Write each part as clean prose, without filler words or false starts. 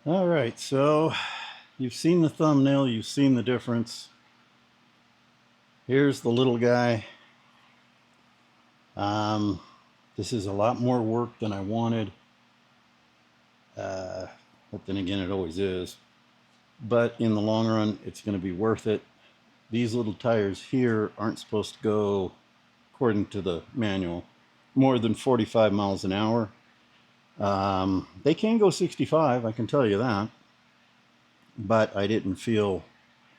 All right, so you've seen the thumbnail, you've seen the difference. Here's the little guy. This is a lot more work than I wanted, but then again, it always is. But in the long run, it's going to be worth it. These little tires here aren't supposed to go, according to the manual, more than 45 miles an hour. They can go 65, I can tell you that. But I didn't feel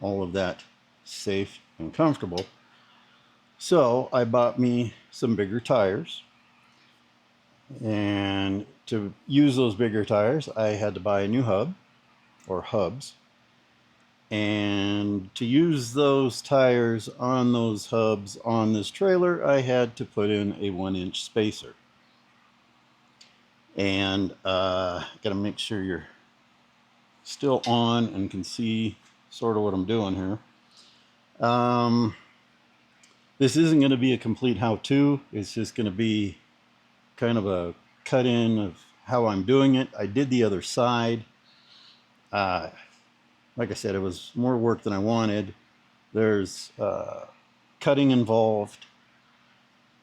all of that safe and comfortable. So I bought me some bigger tires. And to use those bigger tires, I had to buy a new hub, or hubs. And to use those tires on those hubs on this trailer, I had to put in a 1-inch spacer. And gotta make sure you're still on and can see sort of what I'm doing here. This isn't going to be a complete how-to. It's just going to be kind of a cut-in of how I'm doing it. I did the other side. Like I said, it was more work than I wanted. There's cutting involved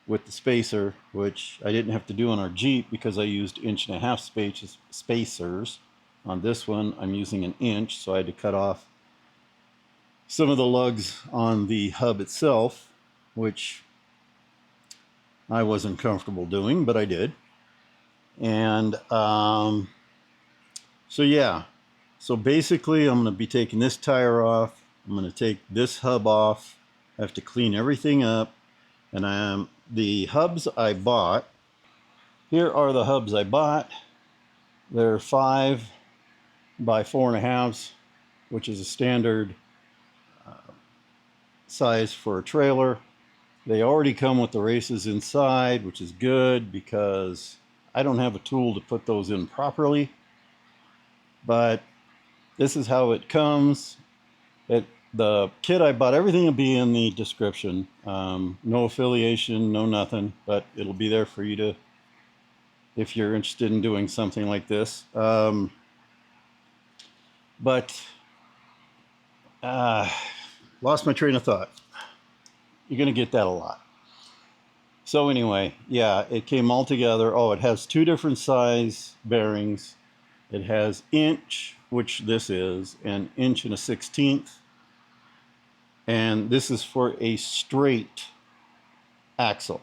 with the spacer, which I didn't have to do on our Jeep because I used 1.5-inch spacers. On this one, I'm using 1 inch, so I had to cut off some of the lugs on the hub itself, which I wasn't comfortable doing, but I did. And so yeah, so basically I'm going to be taking this tire off. I'm going to take this hub off. I have to clean everything up. And the hubs I bought, here are the hubs I bought. They're 5 by 4.5, which is a standard size for a trailer. They already come with the races inside, which is good because I don't have a tool to put those in properly. But this is how it comes. The kit I bought, everything will be in the description. No affiliation, no nothing, but it'll be there for you to, if you're interested in doing something like this. Lost my train of thought. You're going to get that a lot. So anyway, yeah, it came all together. Oh, it has 2 different size bearings. It has inch, which this is, and 1.16". And this is for a straight axle,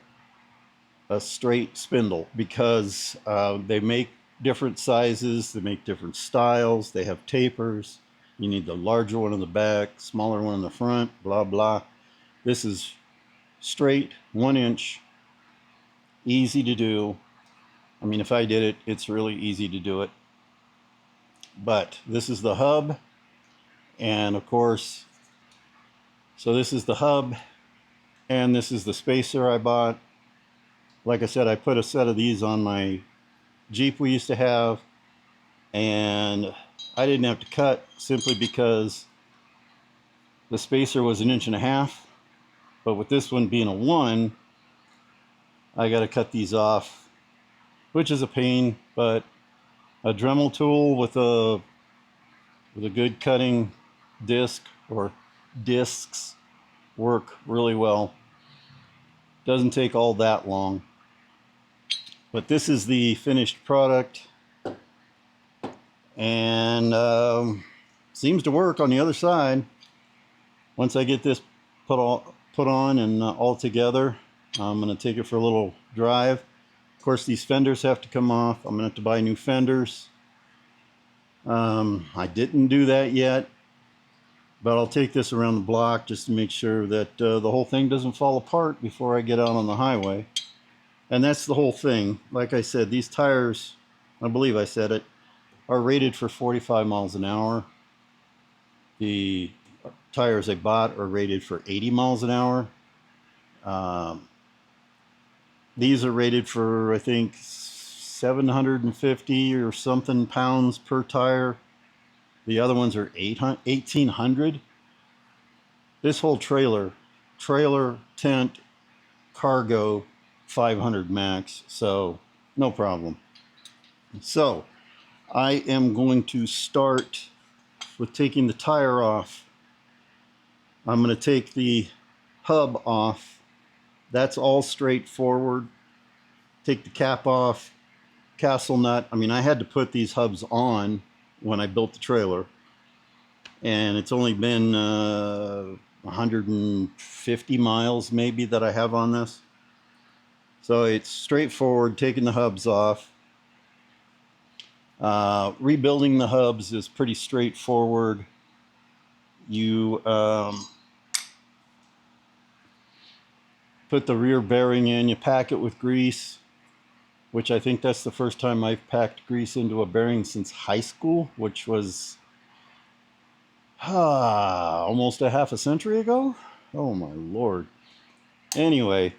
a straight spindle, because they make different sizes, they make different styles, they have tapers. You need the larger one in the back, smaller one in the front, blah, blah. This is straight, 1 inch, easy to do. I mean, if I did it, it's really easy to do it. But this is the hub, and of course, so this is the hub, and this is the spacer I bought. Like I said, I put a set of these on my Jeep we used to have, and I didn't have to cut simply because the spacer was 1.5 inches, but with this one being a 1, I got to cut these off, which is a pain, but a Dremel tool with a good cutting disc or discs work really well. Doesn't take all that long. But this is the finished product, and seems to work on the other side. Once I get this put on and all together, I'm going to take it for a little drive. Of course, these fenders have to come off. I'm going to have to buy new fenders. I didn't do that yet, but I'll take this around the block just to make sure that the whole thing doesn't fall apart before I get out on the highway. And that's the whole thing. Like I said, these tires, I believe I said it, are rated for 45 miles an hour. The tires I bought are rated for 80 miles an hour. These are rated for, I think, 750 or something pounds per tire. The other ones are 1,800. This whole trailer, tent, cargo, 500 max, so no problem. So I am going to start with taking the tire off. I'm going to take the hub off. That's all straightforward. Take the cap off, castle nut. I mean, I had to put these hubs on when I built the trailer, and it's only been 150 miles maybe that I have on this. So it's straightforward, taking the hubs off. Rebuilding the hubs is pretty straightforward. You put the rear bearing in, you pack it with grease, which I think that's the first time I've packed grease into a bearing since high school, which was almost a half a century ago. Oh my Lord. Anyway,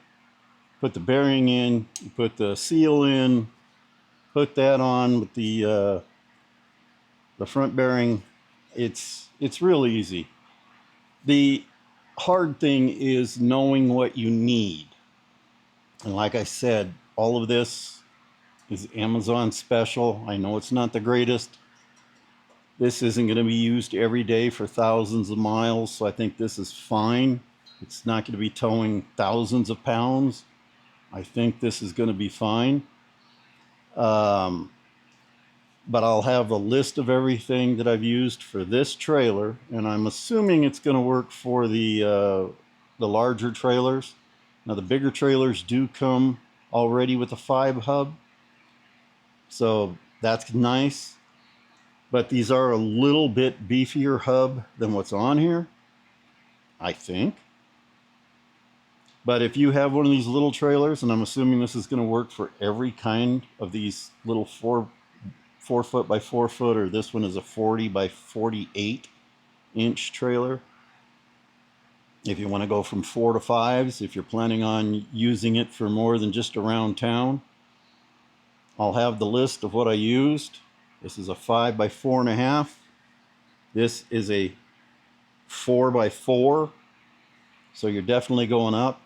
put the bearing in, you put the seal in, put that on with the front bearing. It's real easy. The hard thing is knowing what you need. And like I said, all of this is Amazon special. I know it's not the greatest. This isn't going to be used every day for thousands of miles, so I think this is fine. It's not going to be towing thousands of pounds. I think this is going to be fine. But I'll have a list of everything that I've used for this trailer, and I'm assuming it's going to work for the larger trailers. Now, the bigger trailers do come already with a 5 hub, so that's nice. But these are a little bit beefier hub than what's on here, I think. But if you have one of these little trailers, and I'm assuming this is going to work for every kind of these little 4 foot by 4 foot, or this one is a 40 by 48 inch trailer. If you want to go from 4 to 5s, if you're planning on using it for more than just around town, I'll have the list of what I used. This is a 5 by 4.5. This is a 4 by 4. So you're definitely going up.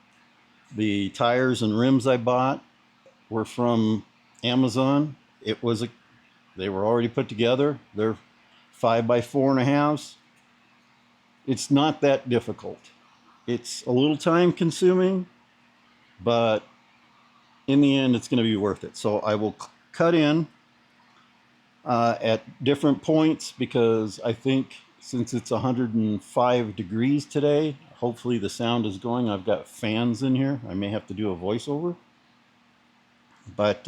The tires and rims I bought were from Amazon. They were already put together. They're 5 by 4.5s. It's not that difficult. It's a little time consuming, but in the end, it's going to be worth it. So I will cut in at different points, because I think since it's 105 degrees today, hopefully the sound is going. I've got fans in here. I may have to do a voiceover. But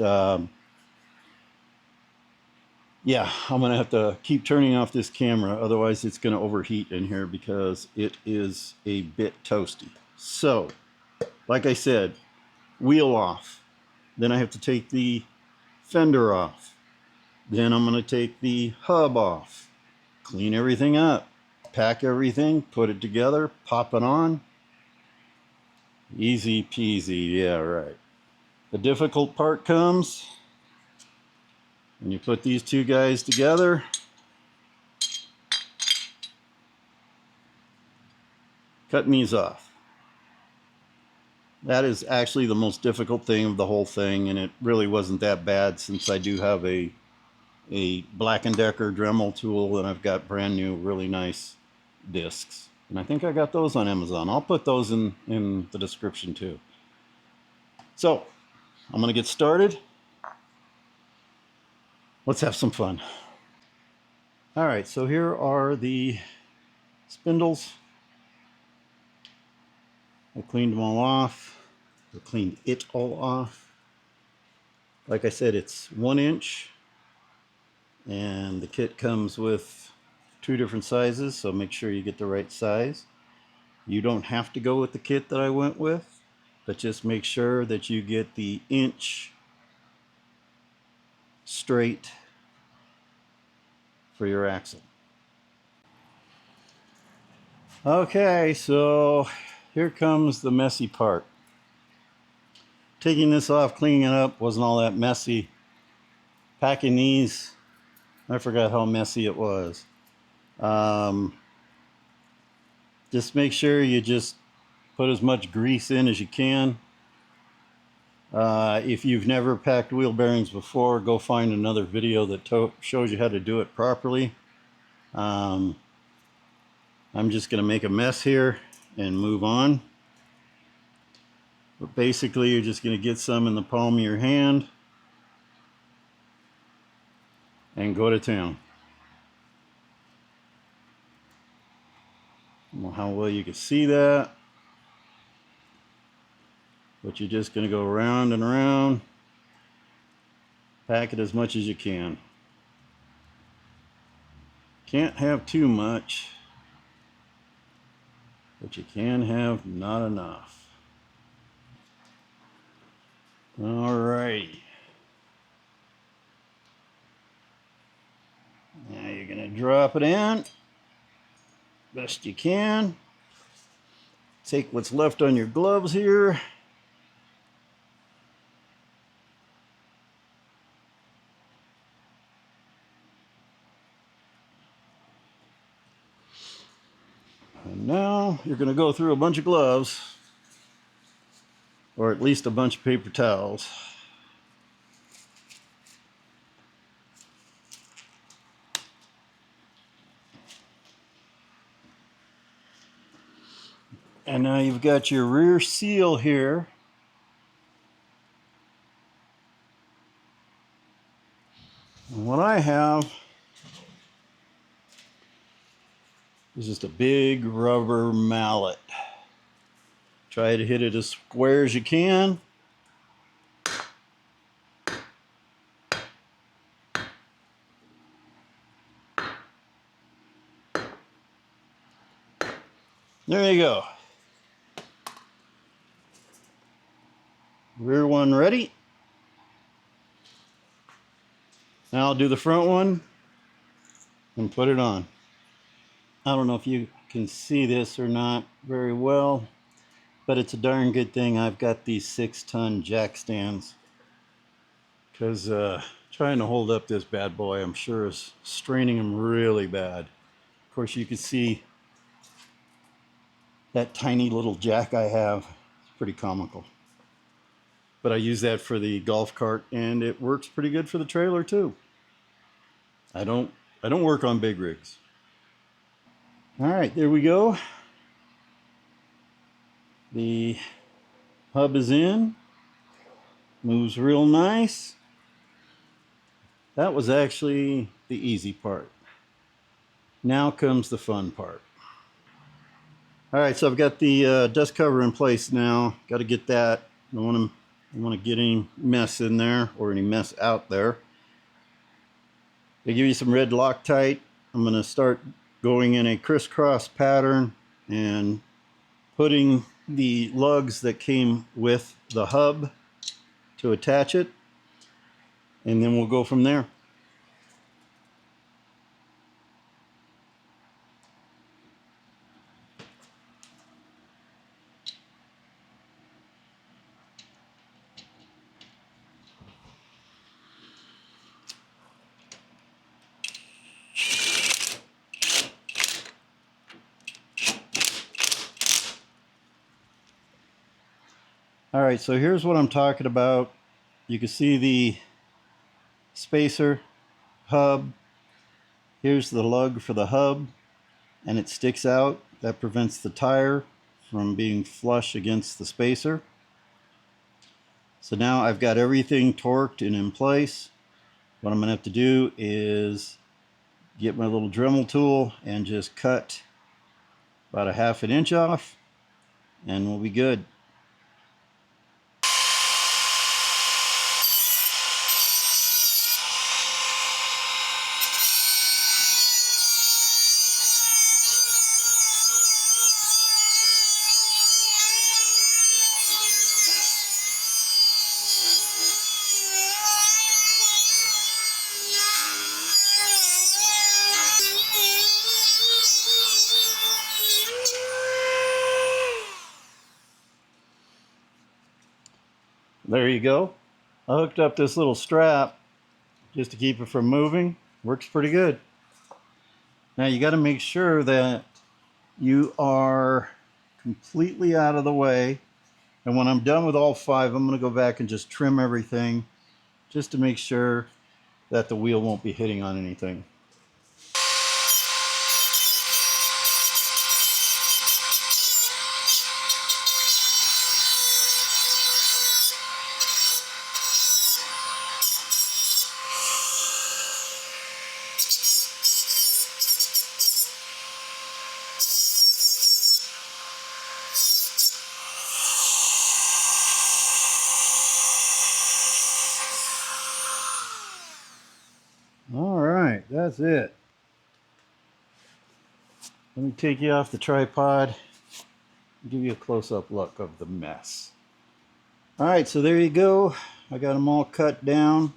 yeah, I'm going to have to keep turning off this camera. Otherwise, it's going to overheat in here because it is a bit toasty. So, like I said, wheel off. Then I have to take the fender off. Then I'm going to take the hub off. Clean everything up. Pack everything. Put it together. Pop it on. Easy peasy. Yeah, right. The difficult part comes when you put these two guys together. Cutting these off. That is actually the most difficult thing of the whole thing, and it really wasn't that bad since I do have a Black & Decker Dremel tool, and I've got brand new really nice discs. And I think I got those on Amazon. I'll put those in the description too. So, I'm going to get started. Let's have some fun. All right, so here are the spindles. I cleaned them all off. I cleaned it all off. Like I said, it's 1 inch, and the kit comes with 2 different sizes, so make sure you get the right size. You don't have to go with the kit that I went with, but just make sure that you get the inch straight for your axle. Okay, so here comes the messy part. Taking this off, cleaning it up wasn't all that messy. Packing these, I forgot how messy it was. Just make sure you just put as much grease in as you can. If you've never packed wheel bearings before, go find another video that shows you how to do it properly. I'm just going to make a mess here and move on. But basically, you're just going to get some in the palm of your hand and go to town. I don't know how well you can see that, but you're just going to go around and around. Pack it as much as you can. Can't have too much, but you can have not enough. Alrighty. Now you're going to drop it in best you can. Take what's left on your gloves here. And now you're going to go through a bunch of gloves, or at least a bunch of paper towels. And now you've got your rear seal here. And what I have is just a big rubber mallet. Try to hit it as square as you can. There you go. Rear one ready. Now I'll do the front one and put it on. I don't know if you can see this or not very well, but it's a darn good thing I've got these 6-ton jack stands, because trying to hold up this bad boy, I'm sure, is straining them really bad. Of course, you can see that tiny little jack I have. It's pretty comical. But I use that for the golf cart, and it works pretty good for the trailer too. I don't work on big rigs. All right, there we go. The hub is in. Moves real nice. That was actually the easy part. Now comes the fun part. All right, so I've got the dust cover in place now. Got to get that. I don't want to get any mess in there or any mess out there. They give you some red Loctite. I'm going to start going in a crisscross pattern and putting the lugs that came with the hub to attach it, and then we'll go from there. All right, so here's what I'm talking about. You can see the spacer hub. Here's the lug for the hub, and it sticks out. That prevents the tire from being flush against the spacer. So now I've got everything torqued and in place. What I'm going to have to do is get my little Dremel tool and just cut about a ½ inch off, and we'll be good. There you go. I hooked up this little strap just to keep it from moving. Works pretty good. Now you got to make sure that you are completely out of the way And when I'm done with all 5, I'm going to go back and just trim everything just to make sure that the wheel won't be hitting on anything. All right, that's it. Let me take you off the tripod and give you a close-up look of the mess. All right, so there you go. I got them all cut down,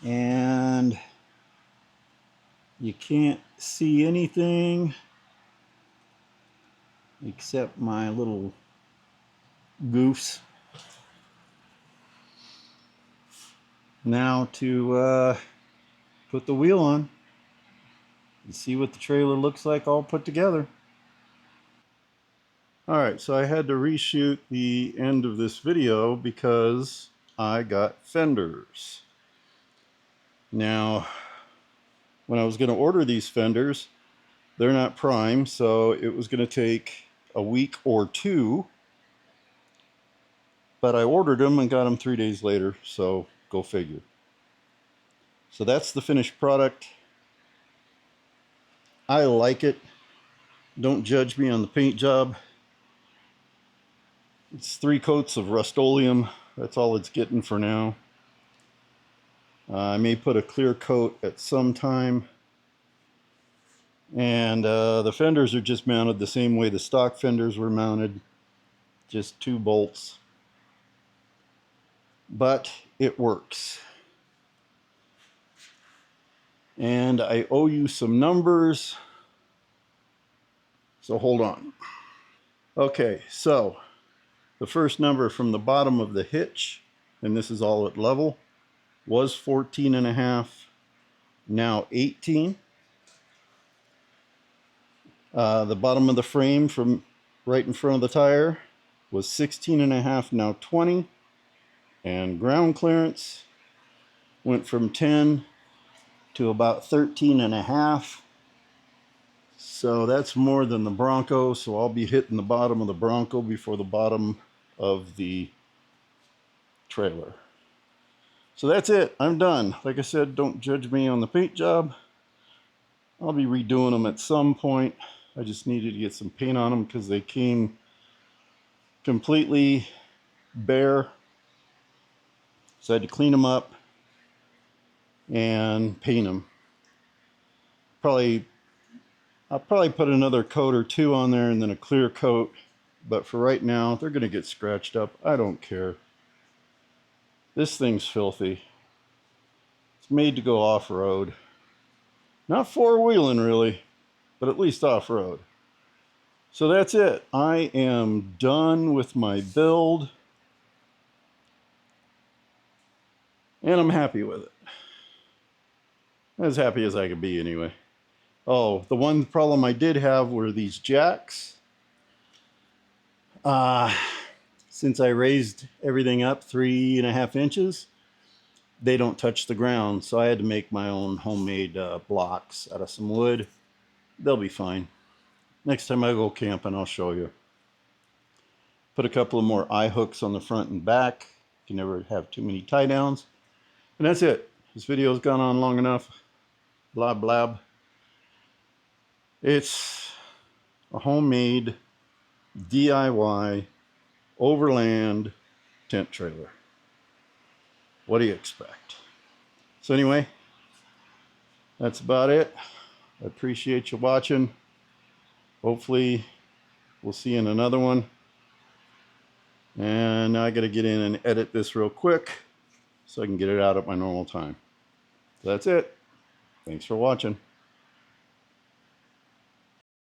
and you can't see anything except my little goofs. Now to put the wheel on and see what the trailer looks like all put together. Alright, so I had to reshoot the end of this video because I got fenders. Now, when I was going to order these fenders, they're not prime, so it was going to take a week or 2. But I ordered them and got them 3 days later, so go figure. So that's the finished product. I like it. Don't judge me on the paint job. It's 3 coats of Rust-Oleum. That's all it's getting for now. I may put a clear coat at some time. And the fenders are just mounted the same way the stock fenders were mounted. Just 2 bolts. But it works. And I owe you some numbers. So hold on. Okay, so the first number from the bottom of the hitch, and this is all at level, was 14.5, now 18. The bottom of the frame from right in front of the tire was 16.5, now 20. And ground clearance went from 10 to about 13.5. So that's more than the Bronco, so I'll be hitting the bottom of the Bronco before the bottom of the trailer. So that's it. I'm done. Like I said, don't judge me on the paint job. I'll be redoing them at some point. I just needed to get some paint on them because they came completely bare. So I had to clean them up and paint them. I'll probably put another coat or 2 on there and then a clear coat. But for right now, they're going to get scratched up. I don't care. This thing's filthy. It's made to go off-road. Not 4-wheeling really, but at least off-road. So that's it. I am done with my build. And I'm happy with it. As happy as I could be anyway. Oh, the one problem I did have were these jacks. Since I raised everything up 3.5 inches, they don't touch the ground. So I had to make my own homemade blocks out of some wood. They'll be fine. Next time I go camping, I'll show you. Put a couple of more eye hooks on the front and back. You never have too many tie downs. And that's it. This video's gone on long enough. Blah, blah. It's a homemade DIY Overland tent trailer. What do you expect? So anyway, that's about it. I appreciate you watching. Hopefully we'll see you in another one. And now I got to get in and edit this real quick so I can get it out at my normal time. So that's it. Thanks for watching.